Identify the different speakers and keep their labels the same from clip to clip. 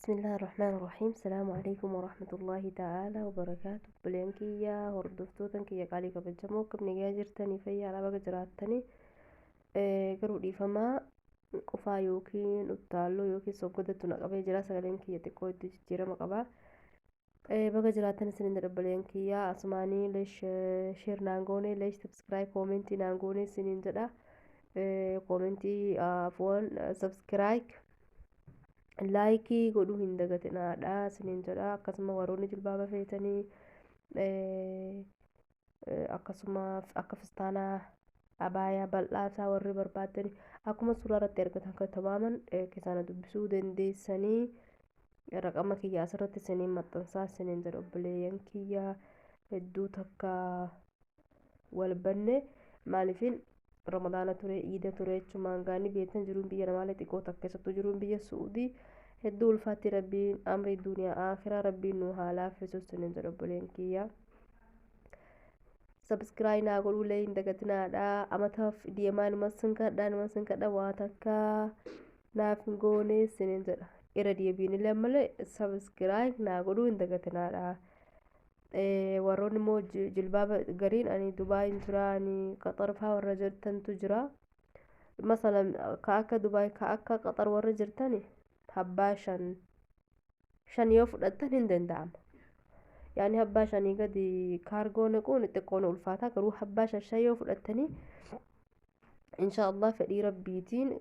Speaker 1: بسم الله الرحمن الرحيم. السلام عليكم ورحمة الله تعالى وبركاته. بلينكية هردفتوتن كي قالي كبجمو كبني جاجرتني في على بقى جراتني قرو دي فما قفا يوكين وطالو يوكي سوقدة تنقبي جرا سغلين كي يتكوي تجيرا مقبا بقى جراتني سنين در بلينكية اسماني ليش شير نانغوني ليش سبسكرايب كومنتي نانغوني سنين جدا كومنتي فون سبسكرايب laayikii godhuu hin dagatinaadha isiniin jedha akkasuma warroonni jilbaaba feetanii akkasuma akka fistaanaa abaayaa bal'aasaa warri barbaadanii akkuma suuraa irratti argatan kan tamaaman keessana dubbisuu dandeessanii raqama kiyyaa asirratti isiniin maxxansaa isiniin jedha obboleeyyan kiyyaa hedduu takka wal banne maaliifin ramadaana ture iida ture jechumaan gaanii beektan jiruun biyya namaalee xiqqoo takka keessattuu jiruun biyya suudii hedduu ulfaatti rabbiin amrii duniyaa akhiraa rabbiin nu haa laaffisuus isiniin jedha obboleen kiyya sabskiraayib naa godhuulee hin dagatinaadha amataaf deemaa numan sinkadha waa takka naaf hin goone isiniin jedha irra deebiinillee malee sabskiraayib naa godhuu hin dagatinaadha. warroonni immoo jilbaaba gariin ani dubaayin jira ani qaxar faa warra jirtantu jira masalan ka akka dubaay ka akka qaxar warra jirtani habbaa shan yoo fudhattan hin danda'ama yaani habbaa shanii gadi kaargoo naquun xiqqoon ulfaataa garuu habbaa shan yoo fudhattanii insha Allah fedhii rabbiitiin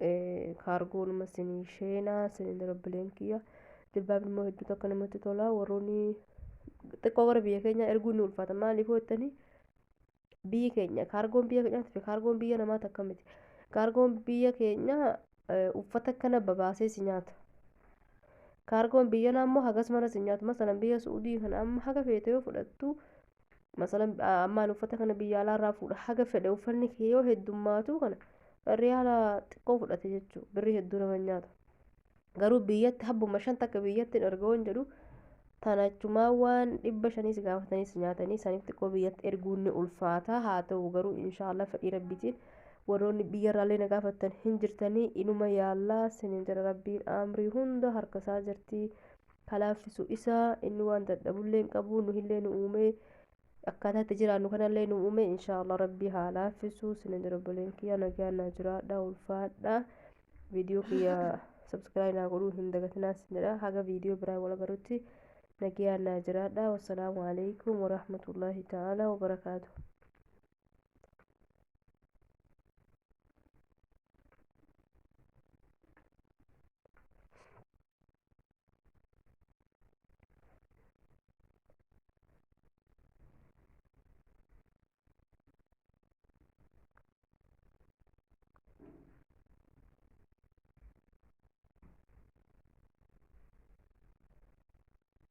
Speaker 1: kaargoon masinii sheenaa sinin rabbileen kiyya jilbaabni immoo hedduu takka namatti tola warroonni xiqqoo gara biyya keenya erguun ni ulfaata maaliif hojjetanii biyyi keenya kaargoon biyya keenyaati fi kaargoon biyya namaa takka miti kaargoon biyya keenya uffata kana babaasee si nyaata kaargoon biyya naammoo hagas mana si nyaatu masalan biyya suudii kana amma haga feete yoo fudhattu masalan ammaan uffata kana biyya alaarraa fuudha haga fedhe uffanni kee yoo heddummaatu kana riyaala xiqqoo fudhate jechuu birrii hedduu nama nyaata garuu biyyatti habbuma shan takka biyyatti ergoon jedhu tanachumaa waan 500 gaafatanii nyaatanii saniif xiqqoo biyyatti erguun ni ulfaata haa ta'u garuu inshaallah fedhii rabbiitiin warroonni biyyarraallee na gaafatan hin jirtanii inuma yaallaa sinin jira rabbiin amrii hunda harkasaa jirti kalaaffisu isaa inni waan dadhabullee hin qabu nu hillee nu uume akkaataatti jiraannu kanallee nu uume inshaallah rabbii haa laaffisu sinin jira obboleen kiyya nagaan naa jiraadha ulfaadha viidiyoo kiyya subscribe naa godhuu hin dagatinaa sin jedha haga viidiyoo biraa wal agarutti نجينا جرادا والسلام عليكم ورحمة الله تعالى وبركاته.